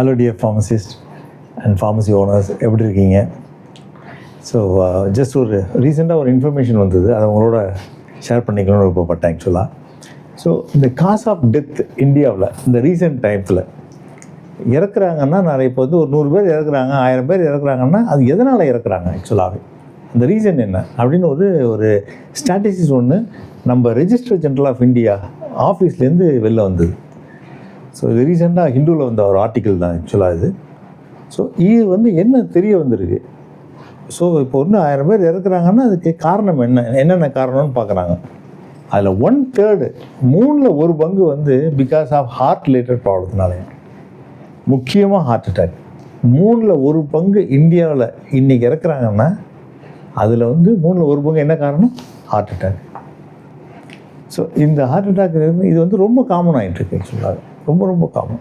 Hello dear pharmacist and pharmacy owners, எப்படி இருக்கீங்க? So just ஒரு ரீசெண்டாக ஒரு இன்ஃபர்மேஷன் வந்தது, அதை உங்களோட ஷேர் பண்ணிக்கணும்னு விருப்பப்பட்டேன் ஆக்சுவலாக. ஸோ இந்த காஸ் ஆஃப் டெத் இந்தியாவில் இந்த ரீசெண்ட் டைத்தில் இறக்குறாங்கன்னா நிறைய இப்போ வந்து ஒரு 100 பேர் இறக்குறாங்க, 1000 பேர் இறக்குறாங்கன்னா அது எதனால் இறக்குறாங்க ஆக்சுவலாகவே, அந்த ரீசன் என்ன அப்படின்னு ஒரு ஸ்ட்ராட்டஜிஸ் ஒன்று நம்ம ரெஜிஸ்டர் ஜெனரல் ஆஃப் இந்தியா ஆஃபீஸ்லேருந்து வெளில வந்தது. ஸோ இது ரீசெண்டாக ஹிந்துவில் வந்த ஒரு ஆர்டிக்கிள் தான் ஆக்சுவலாக இது. ஸோ இது வந்து என்ன தெரிய வந்திருக்கு. ஸோ இப்போ 1000 பேர் இறக்குறாங்கன்னா அதுக்கு காரணம் என்னென்ன காரணம்னு பார்க்குறாங்க. அதில் 1/3 1/3 வந்து பிகாஸ் ஆஃப் ஹார்ட் ரிலேட்டட் ப்ராப்ளத்தினாலே, முக்கியமாக ஹார்ட் அட்டாக். 1/3 இந்தியாவில் இன்றைக்கி இறக்குறாங்கன்னா அதில் வந்து 1/3 என்ன காரணம்? Heart attack. ஸோ இந்த ஹார்ட் அட்டாக் இது வந்து ரொம்ப காமன் ஆகிட்டுருக்கு ஆக்சுவலாக, ரொம்ப காமன்.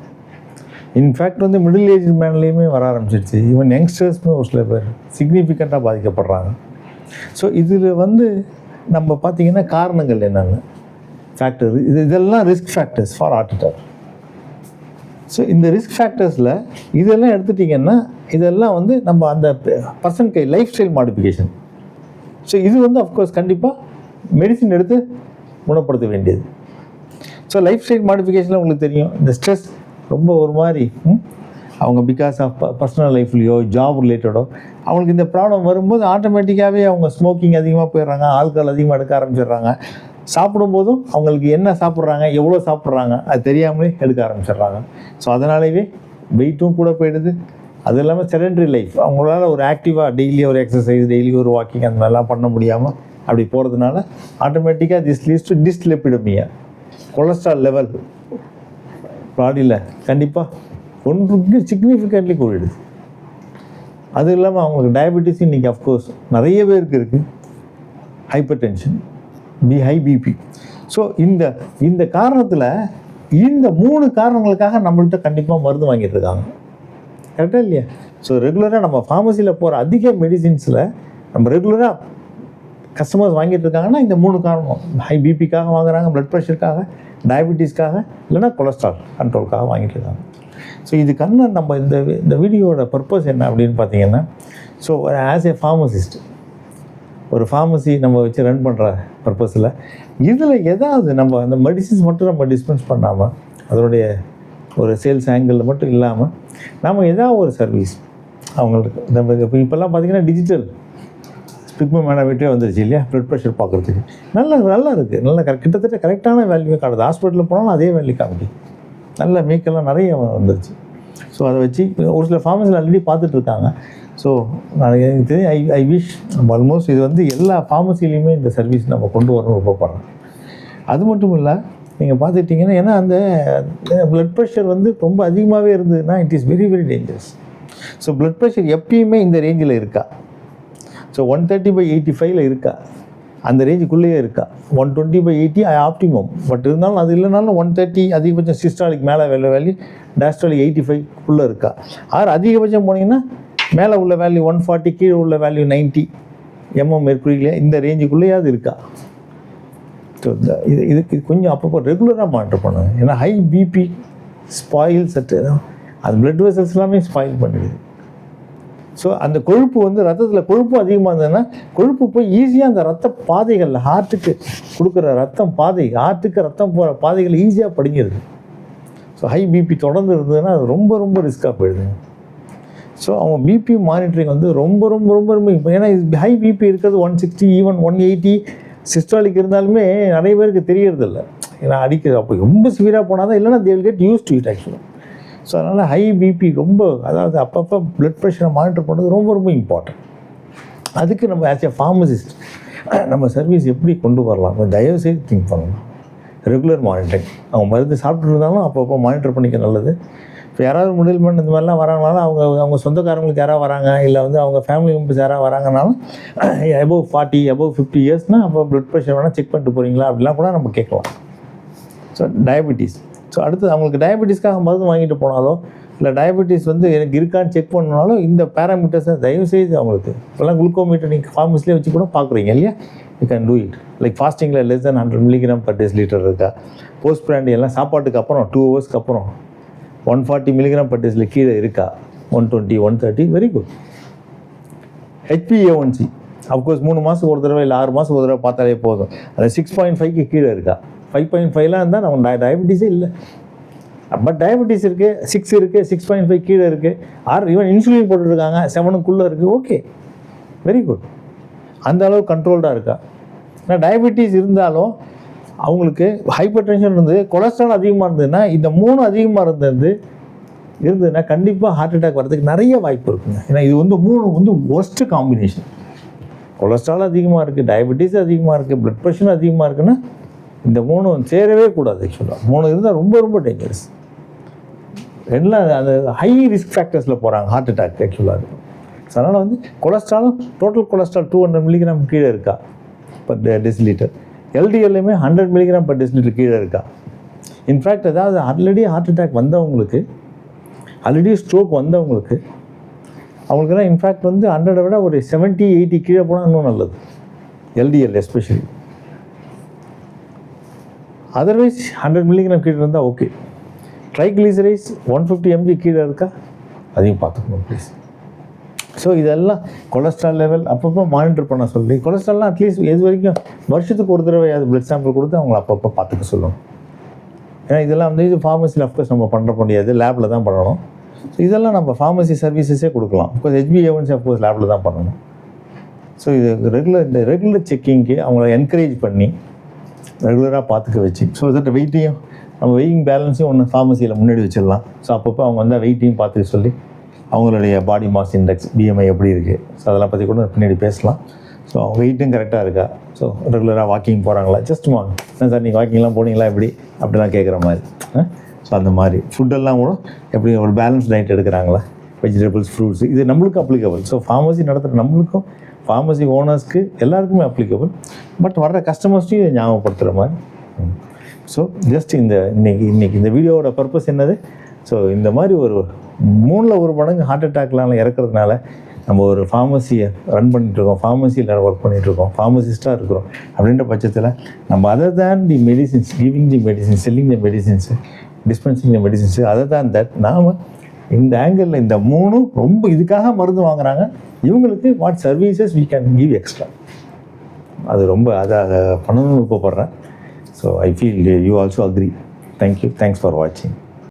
இன்ஃபேக்ட் வந்து மிடில் ஏஜ் மேன்லேயுமே வர ஆரம்பிச்சிருச்சு. ஈவன் யங்ஸ்டர்ஸுமே ஒரு சில பேர் சிக்னிஃபிகண்ட்டாக பாதிக்கப்படுறாங்க. ஸோ இதில் வந்து நம்ம பார்த்திங்கன்னா காரணங்கள் என்னென்ன ஃபேக்டர், இதெல்லாம் risk factors for heart attack. So இந்த ரிஸ்க் ஃபேக்டர்ஸில் இதெல்லாம் எடுத்துட்டிங்கன்னா இதெல்லாம் வந்து நம்ம அந்த person life style modification. So இது வந்து அஃப்கோர்ஸ் கண்டிப்பாக மெடிசின் எடுத்து குணப்படுத்த வேண்டியது. ஸோ லைஃப் ஸ்டைல் மாடிஃபிகேஷனில் உங்களுக்கு தெரியும், இந்த ஸ்ட்ரெஸ் ரொம்ப ஒரு மாதிரி அவங்க பிகாஸ் ஆஃப் பர்சனல் லைஃப்லையோ ஜாப் ரிலேட்டடோ அவங்களுக்கு இந்த ப்ராப்ளம் வரும்போது ஆட்டோமேட்டிக்காகவே அவங்க ஸ்மோக்கிங் அதிகமாக போயிடுறாங்க, ஆல்கஹால் அதிகமாக எடுக்க ஆரம்பிச்சிடுறாங்க. சாப்பிடும்போதும் அவங்களுக்கு என்ன சாப்பிட்றாங்க, எவ்வளோ சாப்பிட்றாங்க அது தெரியாமலே எடுக்க ஆரம்பிச்சிடுறாங்க. ஸோ அதனாலேயே வெயிட்டும் கூட போயிடுது. அது இல்லாமல் செடென்ட்ரி லைஃப், அவங்களால ஒரு ஆக்டிவாக டெய்லி ஒரு எக்ஸசைஸ், டெய்லி ஒரு வாக்கிங் அந்த மாதிரிலாம் பண்ண முடியாமல் அப்படி போகிறதுனால ஆட்டோமேட்டிக்காக this leads to dyslipidemia, cholesterol level பாடியில் கண்டிப்பாக ஒன்றுக்கு சிக்னிஃபிகண்ட்லி கூடிடுது. அது இல்லாமல் அவங்களுக்கு டயபெட்டிஸ் இன்றைக்கி அஃப்கோர்ஸ் நிறைய பேருக்கு இருக்குது, hypertension, high BP. So இந்த காரணத்தில் இந்த 3 காரணங்களுக்காக நம்மள்கிட்ட கண்டிப்பாக மருந்து வாங்கிட்டு இருக்காங்க, கரெக்டாக இல்லையா? ஸோ ரெகுலராக நம்ம ஃபார்மசியில் போகிற அதிக மெடிசின்ஸில் நம்ம ரெகுலராக கஸ்டமர்ஸ் வாங்கிட்டு இருக்காங்கன்னா இந்த 3 காரணம். ஹை பிபிக்காக வாங்குறாங்க, ப்ளட் ப்ரெஷருக்காக, டயபெட்டிஸ்க்காக, இல்லைனா கொலஸ்ட்ரால் கண்ட்ரோலுக்காக வாங்கிட்டு இருக்காங்க. ஸோ இதுக்கான நம்ம இந்த வீடியோட பர்பஸ் என்ன அப்படின்னு பார்த்தீங்கன்னா, ஸோ ஆஸ் ஏ ஃபார்மசிஸ்ட் ஒரு ஃபார்மசி நம்ம வச்சு ரன் பண்ணுற பர்பஸில் இதில் ஏதாவது நம்ம அந்த மெடிசின்ஸ் மட்டும் நம்ம டிஸ்பென்ஸ் பண்ணாமல், அதனுடைய ஒரு சேல்ஸ் ஆங்கிளில் மட்டும் இல்லாமல் நம்ம ஏதாவது ஒரு சர்வீஸ் அவங்களுக்கு நம்ம இப்போல்லாம் பார்த்திங்கன்னா டிஜிட்டல் ஸ்பிக்மோமேனோமீட்டரே வந்துருச்சு இல்லையா, ப்ளட் ப்ரெஷர் பார்க்குறதுக்கு நல்லா இருக்குது, நல்லா கிட்டத்தட்ட கரெக்டான வேல்யூவே காணுது. ஹாஸ்பிட்டலில் போனாலும் அதே வேல்யூ காமிக்கு, நல்ல மீக்கெல்லாம் நிறைய வந்துருச்சு. ஸோ அதை வச்சு ஒரு சில ஃபார்மஸில் ஆல்ரெடி பார்த்துட்ருக்காங்க. ஸோ எனக்கு தெரியும், ஐ விஷ் நம்ம ஆல்மோஸ்ட் இது வந்து எல்லா ஃபார்மசிலையுமே இந்த சர்வீஸ் நம்ம கொண்டு வரணும்னு விருப்பப்படுறோம். அது மட்டும் இல்லை, நீங்கள் பார்த்துட்டிங்கன்னா ஏன்னா அந்த ப்ளட் ப்ரெஷர் வந்து ரொம்ப அதிகமாகவே இருந்ததுன்னா it is very very dangerous. So blood pressure எப்பயுமே இந்த ரேஞ்சில் இருக்கா, ஸோ 130/85 இருக்கா, அந்த ரேஞ்சுக்குள்ளேயே இருக்கா. 120/80 ஆப்டிமம். பட் இருந்தாலும் அது இல்லைனாலும் 130 அதிகபட்சம் சிஸ்டாலிக் மேலே வேல்யூ, டாஸ்டாலிக் 85 இருக்கா. அதிகபட்சம் போனீங்கன்னா மேலே உள்ள வேல்யூ 140, கீழே உள்ள வேல்யூ 90 மெர்க்குரியிலே இந்த ரேஞ்சுக்குள்ளேயாவது இருக்கா. ஸோ இதுக்கு கொஞ்சம் அப்பப்போ ரெகுலராக மானிட்டர் பண்ணுங்க. ஏன்னா ஹை பிபி ஸ்பாயில்ஸ் அது பிளட் வெசல்ஸ் எல்லாமே ஸ்பாயில் பண்ணிடுது. ஸோ அந்த கொழுப்பு வந்து ரத்தத்தில் கொழுப்பு அதிகமாக இருந்ததுன்னா கொழுப்பு போய் ஈஸியாக அந்த ரத்த பாதைகளில் ஹார்ட்டுக்கு கொடுக்குற ரத்தம் பாதை, ஹார்ட்டுக்கு ரத்தம் போகிற பாதைகள் ஈஸியாக படிங்கிறது. ஸோ ஹை பிபி தொடர்ந்து இருந்ததுன்னா அது ரொம்ப ரிஸ்க்காக போயிடுதுங்க. ஸோ அவங்க பிபி மானிட்டரிங் வந்து ரொம்ப இப்போ ஏன்னா ஹை பிபி இருக்கிறது 160, ஈவன் 180 சிஸ்டாலிக் இருந்தாலுமே நிறைய பேருக்கு தெரியறதில்ல. ஏன்னா அடிக்கிறது அப்போ ரொம்ப சிவியராக போனால் தான், இல்லைன்னா they will get used to it ஆக்சுவலாக. ஸோ அதனால் ஹை பிபி அதாவது அப்பப்போ ப்ளட் ப்ரெஷரை மானிட்டர் பண்ணுறது ரொம்ப இம்பார்ட்டன்ட். அதுக்கு நம்ம ஆஸ் ஏ ஃபார்மசிஸ்ட் நம்ம சர்வீஸ் எப்படி கொண்டு வரலாம், தயவுசெய்து திங்க் பண்ணலாம். ரெகுலர் மானிட்டரிங், அவங்க மருந்து சாப்பிட்டு இருந்தாலும் அப்பப்போ மானிட்டர் பண்ணிக்க நல்லது. இப்போ யாராவது மிடில்மேன் இந்த மாதிரிலாம் வராங்கனாலும் அவங்க சொந்தக்காரங்களுக்கு யாராவது வராங்க, இல்லை வந்து அவங்க ஃபேமிலி மெம்பர்ஸ் யாராவது வராங்கனாலும் above 40, above 50 இயர்ஸ்னால் அப்போ ப்ளட் ப்ரெஷர் வேணால் செக் பண்ணிட்டு போகிறீங்களா அப்படிலாம் கூட நம்ம கேட்கலாம். ஸோ டயபெட்டிஸ், ஸோ அடுத்து அவங்களுக்கு டயபெட்டிஸ்க்காக மருந்து வாங்கிட்டு போனாலோ, இல்லை டயபெட்டிஸ் வந்து எனக்கு இருக்கான்னு செக் பண்ணாலும் இந்த பேராமீட்டர்ஸை தயவுசெய்து அவங்களுக்கு இப்போல்லாம் குளுக்கோமீட்டர் நீங்கள் ஃபார்மஸிலே வச்சு கூட பார்க்குறீங்க இல்லையா, you can do it. Like ஃபாஸ்டிங்கில் less than 100 mg/dl இருக்கா, போஸ்ட் பிராண்டி எல்லாம் சாப்பாட்டுக்கு அப்புறம் 2 ஹவர்ஸ்க்கு அப்புறம் 140 மில்லிகிராம் பர் டெசிலிட்டர் கீழே இருக்கா, 120, 130, வெரி குட். HbA1c அஃப்கோர்ஸ் 3 மாதத்துக்கு ஒரு தடவை இல்லை 6 மாதத்துக்கு ஒரு தடவை பார்த்தாலே போதும். அது 6.5க்கு கீழே இருக்கா, 5.5லாம் இருந்தால் நம்ம டயபெட்டிஸே இல்லை. பட் டயபெட்டிஸ் இருக்குது, 6 இருக்குது, 6.5 கீழே இருக்குது, ஈவன் இன்சுலின் போட்டுருக்காங்க 7க்குள்ளே இருக்குது, ஓகே, வெரி குட். அந்த அளவு கண்ட்ரோல்டாக இருக்கா. ஆனால் டயபெட்டிஸ் இருந்தாலும் அவங்களுக்கு ஹைப்பர் டென்ஷன் இருந்து கொலஸ்ட்ரால் அதிகமாக இருந்ததுன்னா, இந்த 3 அதிகமாக இருந்ததுன்னா கண்டிப்பாக ஹார்ட் அட்டாக் வரதுக்கு நிறைய வாய்ப்பு இருக்குங்க. ஏன்னா இது 3 ஒர்ஸ்ட் காம்பினேஷன். கொலஸ்ட்ரால் அதிகமாக இருக்குது, டயபெட்டிஸ் அதிகமாக இருக்குது, பிளட் ப்ரெஷர் அதிகமாக இருக்குன்னா இந்த 3 சேரவே கூடாது. ஆக்சுவலாக 3 இருந்தால் ரொம்ப ரொம்ப டேஞ்சரஸ். எல்லாம் அந்த ஹை ரிஸ்க் ஃபேக்டர்ஸில் போகிறாங்க ஹார்ட் அட்டாக் ஆக்சுவலாக. ஸோ அதனால் கொலஸ்ட்ராலும் டோட்டல் கொலஸ்ட்ரால் 200 மில்லிகிராம் கீழே இருக்கா பர் டெசிலிட்டர், LDLமே 100 மில்லிகிராம் பர் டெசிலிட்டர் கீழே இருக்கா. இன்ஃபேக்ட் ஏதாவது ஆல்ரெடி ஹார்ட் அட்டாக் வந்தவங்களுக்கு, ஆல்ரெடி ஸ்ட்ரோக் வந்தவங்களுக்கு, அவங்களுக்குலாம் இன்ஃபேக்ட் 100 விட ஒரு 70, 80 கீழே போனால் இன்னும் நல்லது, LDL எஸ்பெஷலி. அதர்வைஸ் 100 மில்லிகிராம் கீழே இருந்தால் ஓகே. ட்ரைக்ளிசரைட்ஸ் 150 mg கீழே இருக்கா, அதையும் பார்த்துக்கணும் ப்ளீஸ். ஸோ இதெல்லாம் கொலஸ்ட்ரால் லெவல் அப்பப்போ மானிட்டர் பண்ண சொல்லி, கொலஸ்ட்ரால்லாம் அட்லீஸ்ட் எது வரைக்கும் வருஷத்துக்கு ஒரு தடவை அது பிளட் சாம்பிள் கொடுத்து அவங்கள அப்பப்போ பார்த்துக்க சொல்லணும். ஏன்னா இதெல்லாம் இது ஃபார்மசியில் அஃப்கோர்ஸ் நம்ம பண்ண முடியாது, லேபில் தான் பண்ணணும். ஸோ இதெல்லாம் நம்ம ஃபார்மசி சர்வீசஸே கொடுக்கலாம். அஃப்கோர்ஸ் HbA1c அஃப்கோர்ஸ் லேபில் தான் பண்ணணும். ஸோ இது ரெகுலர் செக்கிங்க்கு அவங்கள என்கரேஜ் பண்ணி ரெகுலராக பார்த்துக்க வச்சு, ஸோ தட் வெயிட்டையும் நம்ம வெயிங் பேலன்ஸையும் ஒன்று ஃபார்மசியில் முன்னாடி வச்சிடலாம். ஸோ அப்பப்போ அவங்க வந்தால் வெயிட்டையும் பார்த்துக்க சொல்லி அவங்களுடைய பாடி மாஸ் இண்டெக்ஸ் BMI எப்படி இருக்குது, ஸோ அதெல்லாம் பற்றி கூட பின்னாடி பேசலாம். ஸோ அவங்க வெயிட்டும் கரெக்டாக இருக்கா, ஸோ ரெகுலராக வாக்கிங் போகிறாங்களா, ஜஸ்ட் வாங்க என்ன சார் நீங்கள் வாக்கிங்லாம் போனீங்களா எப்படி அப்படிலாம் கேட்குற மாதிரி. ஸோ அந்த மாதிரி ஃபுட்டெல்லாம் கூட எப்படி ஒரு பேலன்ஸ் டயட் எடுக்கிறாங்களா, வெஜிடபிள்ஸ், ஃப்ரூட்ஸ், இது நம்மளுக்கும் அப்ளிகபிள். ஸோ ஃபார்மசி நடத்துகிற நம்மளுக்கும், ஃபார்மசி ஓனர்ஸ்க்கு எல்லாருக்குமே அப்ளிகபிள். பட் வர்ற கஸ்டமர்ஸ்டையும் இதை ஞாபகப்படுத்துகிற மாதிரி. ஸோ ஜஸ்ட் இன்னைக்கு இந்த வீடியோவோட பர்பஸ் என்னது, ஸோ இந்த மாதிரி ஒரு 3ல் 1 மடங்கு ஹார்ட் அட்டாக்லாம் இறக்குறதுனால நம்ம ஒரு ஃபார்மசியை ரன் பண்ணிகிட்ருக்கோம், ஃபார்மசியில் ஒர்க் பண்ணிகிட்ருக்கோம், ஃபார்மசிஸ்ட்டாக இருக்கிறோம். அப்படின்ற பட்சத்தில் நம்ம other than the medicines, giving the medicines, selling the medicines, dispensing the medicines, other than that நாம் இந்த ஆங்கிளில் இந்த 3 ரொம்ப இதுக்காக மருந்து வாங்குகிறாங்க. இவங்களுக்கு what services we can give extra, அது ரொம்ப அதை பண்ணணும்னு விருப்பப்படுறேன். So I feel you also agree. Thank you, thanks for வாட்சிங்.